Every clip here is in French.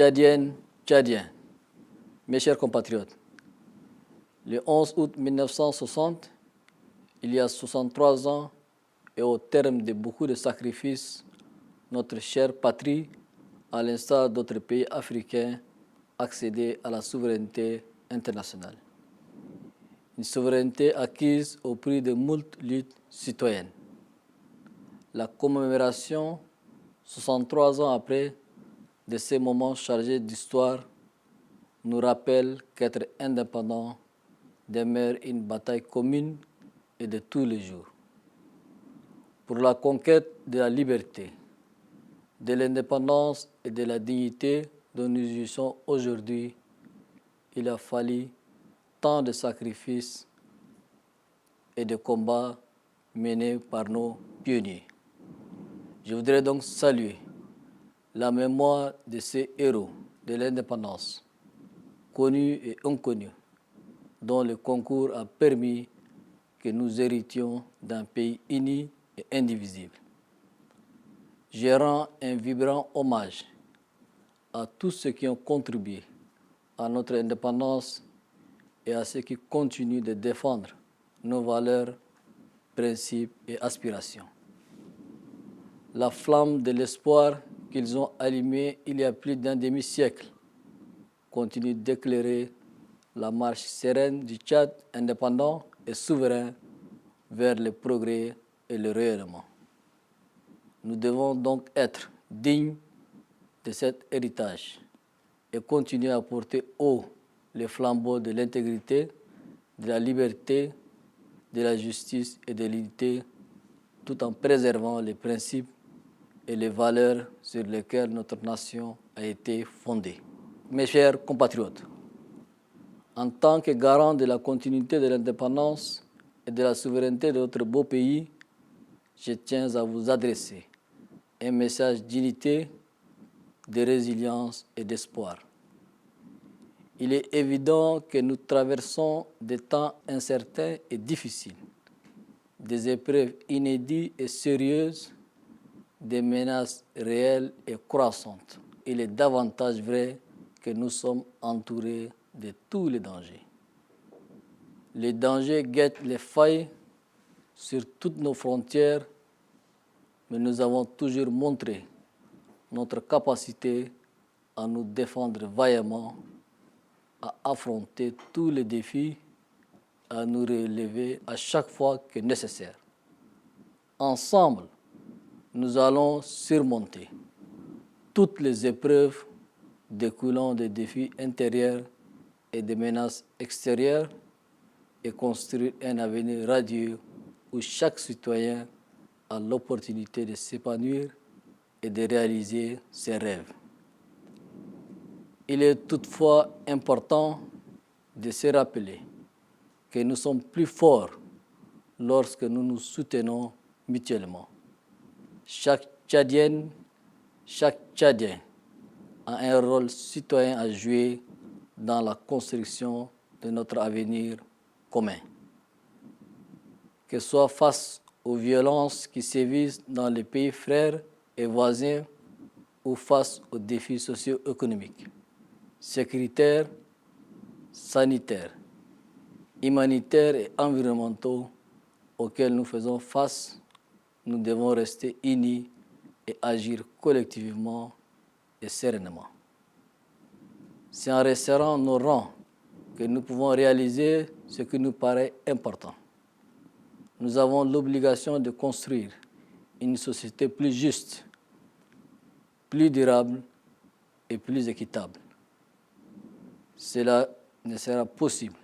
Tchadiennes, Tchadiens, mes chers compatriotes, le 11 août 1960, il y a 63 ans, et au terme de beaucoup de sacrifices, notre chère patrie, à l'instar d'autres pays africains, accédait à la souveraineté internationale. Une souveraineté acquise au prix de moult luttes citoyennes. La commémoration, 63 ans après, de ces moments chargés d'histoire nous rappelle qu'être indépendant demeure une bataille commune et de tous les jours. Pour la conquête de la liberté, de l'indépendance et de la dignité dont nous jouissons aujourd'hui, il a fallu tant de sacrifices et de combats menés par nos pionniers. Je voudrais donc saluer la mémoire de ces héros de l'indépendance, connus et inconnus, dont le concours a permis que nous héritions d'un pays uni et indivisible. Je rends un vibrant hommage à tous ceux qui ont contribué à notre indépendance et à ceux qui continuent de défendre nos valeurs, principes et aspirations. La flamme de l'espoir qu'ils ont allumée il y a plus d'un demi-siècle continue d'éclairer la marche sereine du Tchad indépendant et souverain vers le progrès et le rayonnement. Nous devons donc être dignes de cet héritage et continuer à porter haut les flambeaux de l'intégrité, de la liberté, de la justice et de l'unité, tout en préservant les principes et les valeurs sur lesquelles notre nation a été fondée. Mes chers compatriotes, en tant que garant de la continuité de l'indépendance et de la souveraineté de notre beau pays, je tiens à vous adresser un message d'unité, de résilience et d'espoir. Il est évident que nous traversons des temps incertains et difficiles, des épreuves inédites et sérieuses, des menaces réelles et croissantes. Il est davantage vrai que nous sommes entourés de tous les dangers. Les dangers guettent les failles sur toutes nos frontières, mais nous avons toujours montré notre capacité à nous défendre vaillamment, à affronter tous les défis, à nous relever à chaque fois que nécessaire. Ensemble, nous allons surmonter toutes les épreuves découlant des défis intérieurs et des menaces extérieures et construire un avenir radieux où chaque citoyen a l'opportunité de s'épanouir et de réaliser ses rêves. Il est toutefois important de se rappeler que nous sommes plus forts lorsque nous nous soutenons mutuellement. Chaque Tchadienne, chaque Tchadien a un rôle citoyen à jouer dans la construction de notre avenir commun. Que ce soit face aux violences qui sévissent dans les pays frères et voisins ou face aux défis socio-économiques, sécuritaires, sanitaires, humanitaires et environnementaux auxquels nous faisons face, nous devons rester unis et agir collectivement et sereinement. C'est en resserrant nos rangs que nous pouvons réaliser ce qui nous paraît important. Nous avons l'obligation de construire une société plus juste, plus durable et plus équitable. Cela ne sera possible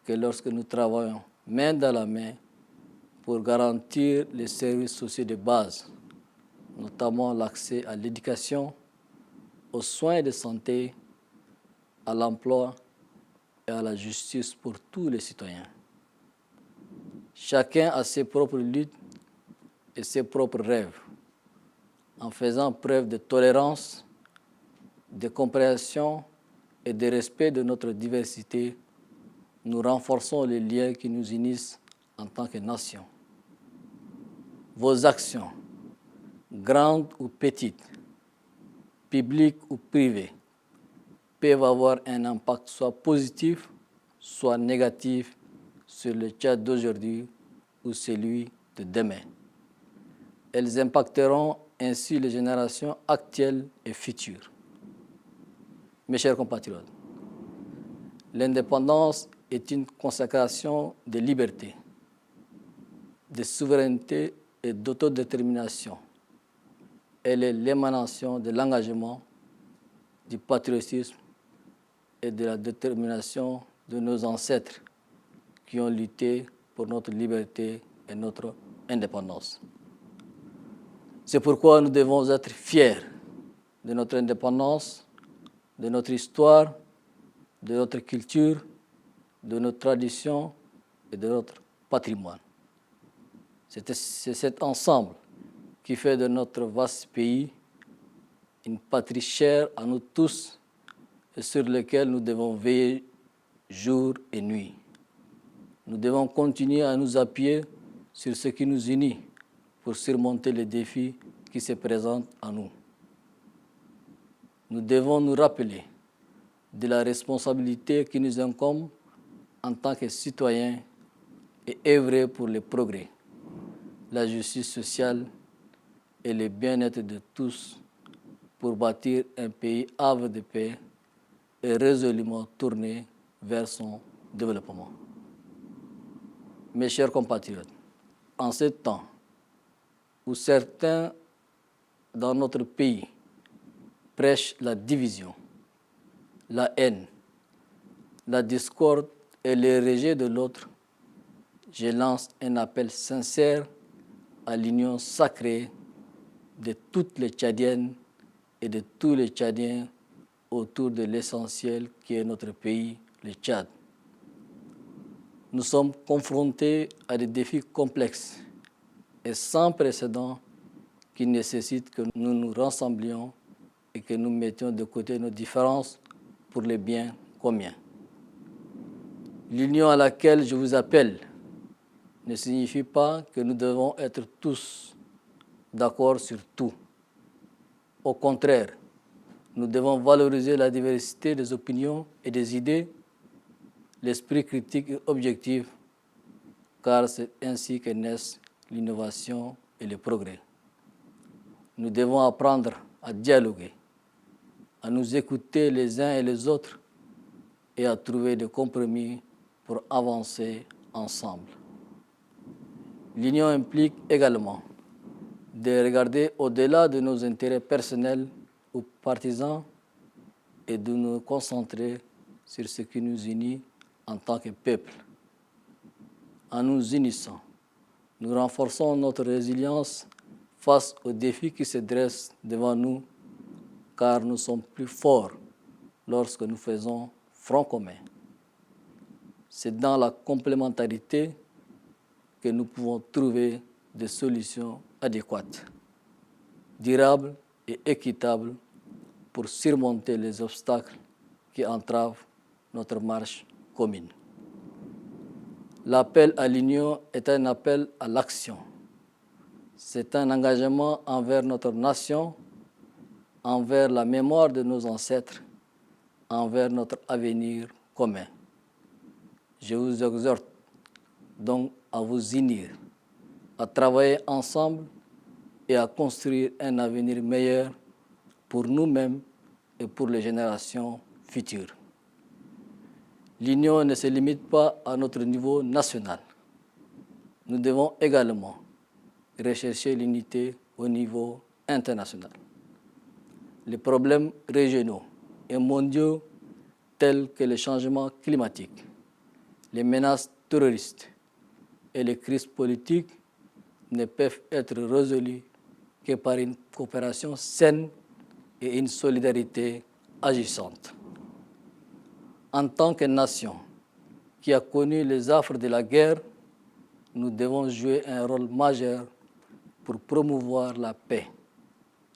que lorsque nous travaillons main dans la main pour garantir les services sociaux de base, notamment l'accès à l'éducation, aux soins de santé, à l'emploi et à la justice pour tous les citoyens. Chacun a ses propres luttes et ses propres rêves. En faisant preuve de tolérance, de compréhension et de respect de notre diversité, nous renforçons les liens qui nous unissent en tant que nation. Vos actions, grandes ou petites, publiques ou privées, peuvent avoir un impact soit positif, soit négatif sur le Tchad d'aujourd'hui ou celui de demain. Elles impacteront ainsi les générations actuelles et futures. Mes chers compatriotes, l'indépendance est une consécration de liberté, de souveraineté et d'autodétermination. Elle est l'émanation de l'engagement, du patriotisme et de la détermination de nos ancêtres qui ont lutté pour notre liberté et notre indépendance. C'est pourquoi nous devons être fiers de notre indépendance, de notre histoire, de notre culture, de nos traditions et de notre patrimoine. C'est cet ensemble qui fait de notre vaste pays une patrie chère à nous tous et sur lequel nous devons veiller jour et nuit. Nous devons continuer à nous appuyer sur ce qui nous unit pour surmonter les défis qui se présentent à nous. Nous devons nous rappeler de la responsabilité qui nous incombe en tant que citoyens et œuvrer pour le progrès, la justice sociale et le bien-être de tous pour bâtir un pays havre de paix et résolument tourné vers son développement. Mes chers compatriotes, en ce temps où certains dans notre pays prêchent la division, la haine, la discorde et le rejet de l'autre, je lance un appel sincère à l'union sacrée de toutes les Tchadiennes et de tous les Tchadiens autour de l'essentiel qui est notre pays, le Tchad. Nous sommes confrontés à des défis complexes et sans précédent qui nécessitent que nous nous rassemblions et que nous mettions de côté nos différences pour le bien commun. L'union à laquelle je vous appelle ne signifie pas que nous devons être tous d'accord sur tout. Au contraire, nous devons valoriser la diversité des opinions et des idées, l'esprit critique et objectif, car c'est ainsi que naissent l'innovation et le progrès. Nous devons apprendre à dialoguer, à nous écouter les uns et les autres et à trouver des compromis pour avancer ensemble. L'union implique également de regarder au-delà de nos intérêts personnels ou partisans et de nous concentrer sur ce qui nous unit en tant que peuple. En nous unissant, nous renforçons notre résilience face aux défis qui se dressent devant nous, car nous sommes plus forts lorsque nous faisons front commun. C'est dans la complémentarité que nous pouvons trouver des solutions adéquates, durables et équitables pour surmonter les obstacles qui entravent notre marche commune. L'appel à l'union est un appel à l'action. C'est un engagement envers notre nation, envers la mémoire de nos ancêtres, envers notre avenir commun. Je vous exhorte donc à vous unir, à travailler ensemble et à construire un avenir meilleur pour nous-mêmes et pour les générations futures. L'union ne se limite pas à notre niveau national. Nous devons également rechercher l'unité au niveau international. Les problèmes régionaux et mondiaux tels que le changement climatique, les menaces terroristes et les crises politiques ne peuvent être résolus que par une coopération saine et une solidarité agissante. En tant que nation qui a connu les affres de la guerre, nous devons jouer un rôle majeur pour promouvoir la paix,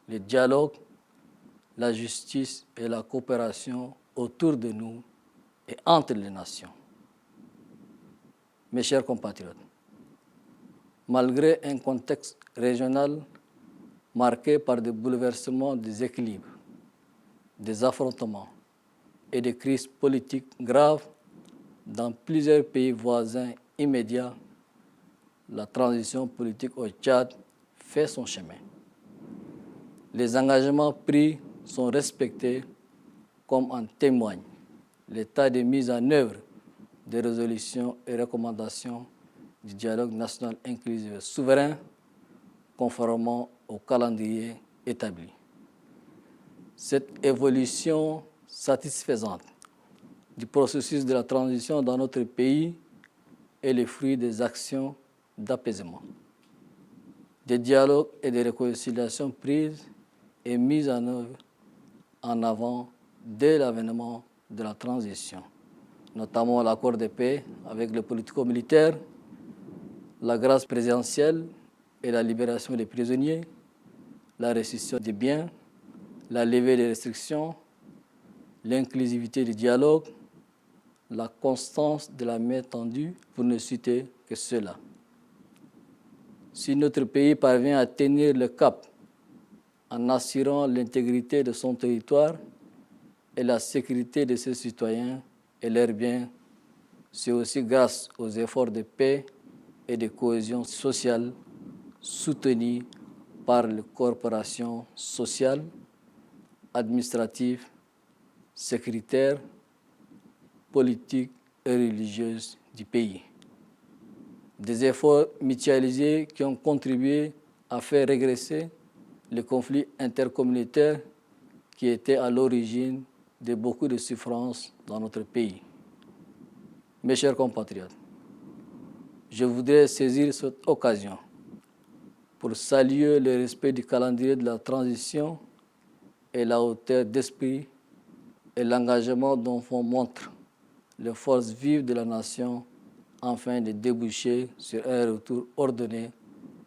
le dialogue, la justice et la coopération autour de nous et entre les nations. Mes chers compatriotes, malgré un contexte régional marqué par des bouleversements des équilibres, des affrontements et de crises politiques graves dans plusieurs pays voisins immédiats, la transition politique au Tchad fait son chemin. Les engagements pris sont respectés, comme en témoigne l'état de mise en œuvre des résolutions et recommandations du dialogue national inclusif et souverain, conformément au calendrier établi. Cette évolution satisfaisante du processus de la transition dans notre pays est le fruit des actions d'apaisement, des dialogues et des réconciliations prises et mises en œuvre en avant dès l'avènement de la transition, notamment l'accord de paix avec les politico-militaires, la grâce présidentielle et la libération des prisonniers, la restitution des biens, la levée des restrictions, l'inclusivité du dialogue, la constance de la main tendue, pour ne citer que cela. Si notre pays parvient à tenir le cap en assurant l'intégrité de son territoire et la sécurité de ses citoyens et leurs biens, c'est aussi grâce aux efforts de paix et de cohésion sociale soutenus par les corporations sociales, administratives, sécuritaires, politiques et religieuses du pays. Des efforts mutualisés qui ont contribué à faire régresser les conflits intercommunautaires qui étaient à l'origine de beaucoup de souffrances dans notre pays. Mes chers compatriotes, je voudrais saisir cette occasion pour saluer le respect du calendrier de la transition et la hauteur d'esprit et l'engagement dont font montre les forces vives de la nation afin de déboucher sur un retour ordonné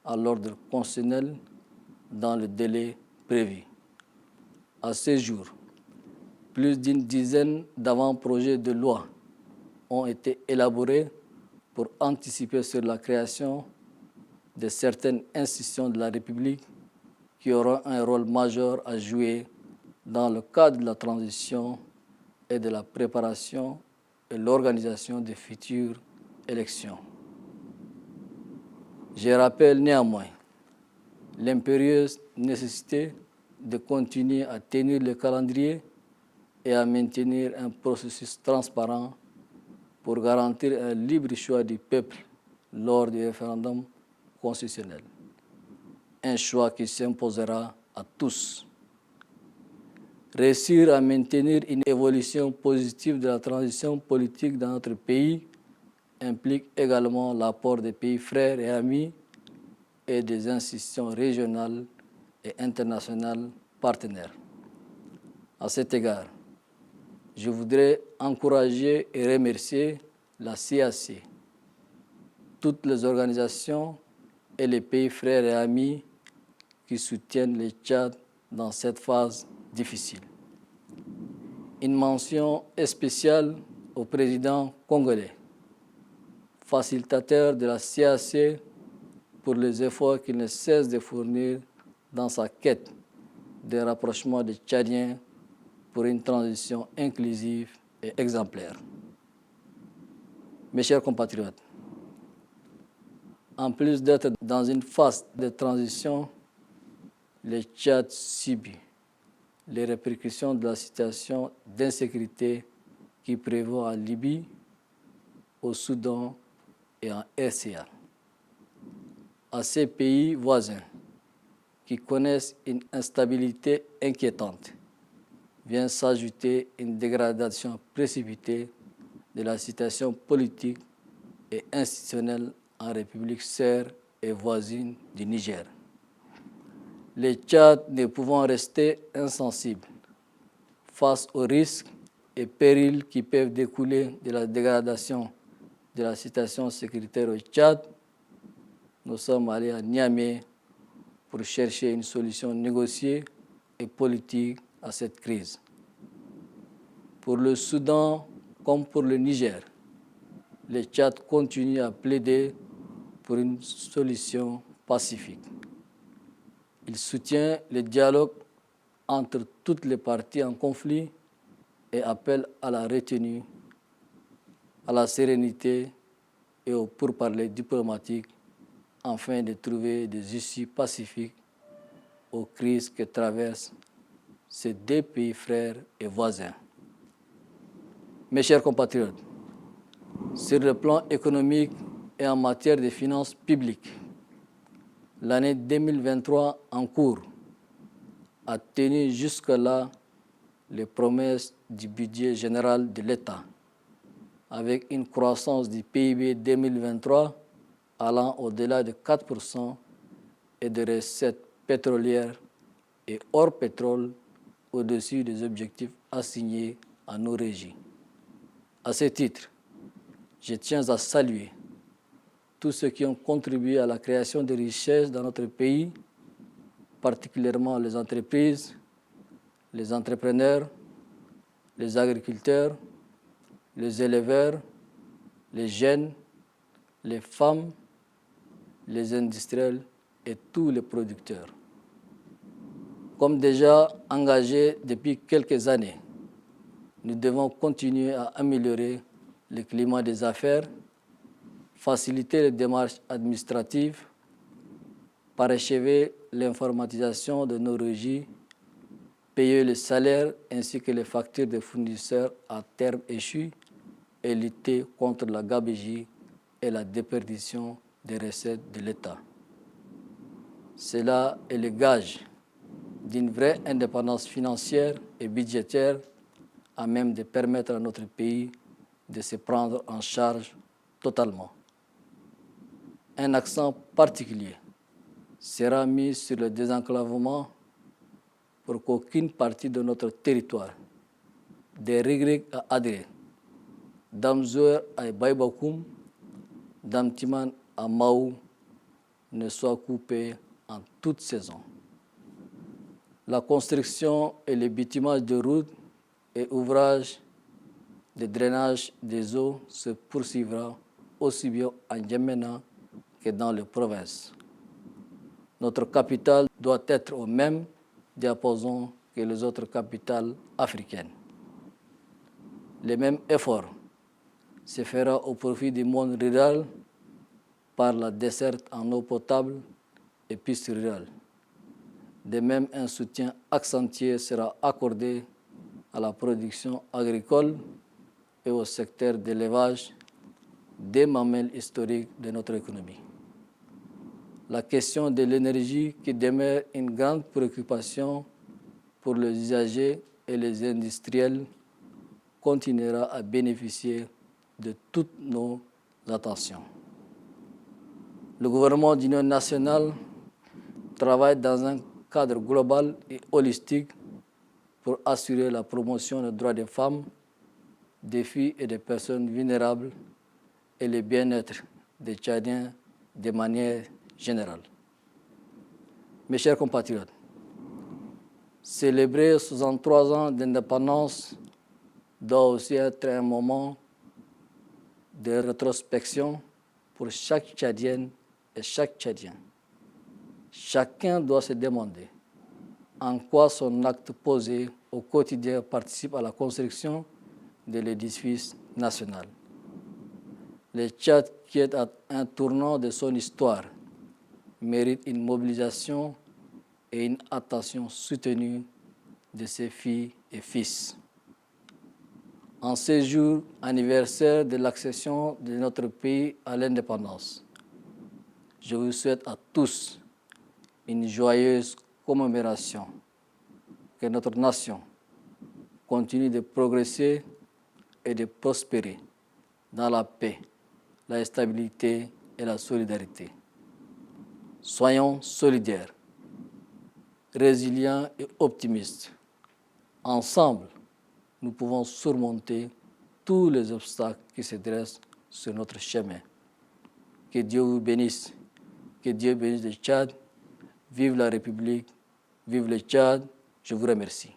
à l'ordre constitutionnel dans le délai prévu. À ce jour, plus d'une dizaine d'avant-projets de loi ont été élaborés pour anticiper sur la création de certaines institutions de la République qui auront un rôle majeur à jouer dans le cadre de la transition et de la préparation et l'organisation des futures élections. Je rappelle néanmoins l'impérieuse nécessité de continuer à tenir le calendrier et à maintenir un processus transparent pour garantir un libre choix du peuple lors du référendum constitutionnel. Un choix qui s'imposera à tous. Réussir à maintenir une évolution positive de la transition politique dans notre pays implique également l'apport des pays frères et amis et des institutions régionales et internationales partenaires. À cet égard, je voudrais encourager et remercier la CAC, toutes les organisations et les pays frères et amis qui soutiennent le Tchad dans cette phase difficile. Une mention spéciale au président congolais, facilitateur de la CAC pour les efforts qu'il ne cesse de fournir dans sa quête de rapprochement des Tchadiens pour une transition inclusive et exemplaire. Mes chers compatriotes, en plus d'être dans une phase de transition, le Tchad subit les répercussions de la situation d'insécurité qui prévaut en Libye, au Soudan et en RCA. À ces pays voisins qui connaissent une instabilité inquiétante, vient s'ajouter une dégradation précipitée de la situation politique et institutionnelle en République sœur et voisine du Niger. Le Tchad ne pouvant rester insensible face aux risques et périls qui peuvent découler de la dégradation de la situation sécuritaire au Tchad, nous sommes allés à Niamey pour chercher une solution négociée et politique à cette crise. Pour le Soudan comme pour le Niger, le Tchad continue à plaider pour une solution pacifique. Il soutient le dialogue entre toutes les parties en conflit et appelle à la retenue, à la sérénité et au pourparlers diplomatique afin de trouver des issues pacifiques aux crises que traversent ces deux pays frères et voisins. Mes chers compatriotes, sur le plan économique et en matière de finances publiques, l'année 2023 en cours a tenu jusque-là les promesses du budget général de l'État, avec une croissance du PIB 2023 allant au-delà de 4% et de recettes pétrolières et hors pétrole au-dessus des objectifs assignés à nos régies. À ce titre, je tiens à saluer tous ceux qui ont contribué à la création de richesses dans notre pays, particulièrement les entreprises, les entrepreneurs, les agriculteurs, les éleveurs, les jeunes, les femmes, les industriels et tous les producteurs. Comme déjà engagé depuis quelques années, nous devons continuer à améliorer le climat des affaires, faciliter les démarches administratives, parachever l'informatisation de nos régies, payer les salaires ainsi que les factures des fournisseurs à terme échus et lutter contre la gabegie et la déperdition des recettes de l'État. Cela est le gage d'une vraie indépendance financière et budgétaire à même de permettre à notre pays de se prendre en charge totalement. Un accent particulier sera mis sur le désenclavement pour qu'aucune partie de notre territoire, des Rigrig à Adré, d'Amzour à Baïbakoum, d'Amtiman à Maou, ne soit coupée en toute saison. La construction et le bitumage de routes et ouvrages de drainage des eaux se poursuivra aussi bien en Djamena que dans les provinces. Notre capitale doit être au même diapason que les autres capitales africaines. Le même effort se fera au profit du monde rural par la desserte en eau potable et pistes rurales. De même, un soutien accentué sera accordé à la production agricole et au secteur d'élevage, des mamelles historiques de notre économie. La question de l'énergie, qui demeure une grande préoccupation pour les usagers et les industriels, continuera à bénéficier de toutes nos attentions. Le gouvernement d'union nationale travaille dans un cadre global et holistique pour assurer la promotion des droits des femmes, des filles et des personnes vulnérables et le bien-être des Tchadiens de manière générale. Mes chers compatriotes, célébrer 63 ans d'indépendance doit aussi être un moment de rétrospection pour chaque Tchadienne et chaque Tchadien. Chacun doit se demander en quoi son acte posé au quotidien participe à la construction de l'édifice national. Le Tchad, qui est à un tournant de son histoire, mérite une mobilisation et une attention soutenue de ses filles et fils. En ce jour anniversaire de l'accession de notre pays à l'indépendance, je vous souhaite à tous une joyeuse commémoration. Que notre nation continue de progresser et de prospérer dans la paix, la stabilité et la solidarité. Soyons solidaires, résilients et optimistes. Ensemble, nous pouvons surmonter tous les obstacles qui se dressent sur notre chemin. Que Dieu vous bénisse, que Dieu bénisse le Tchad. Vive la République, vive le Tchad. Je vous remercie.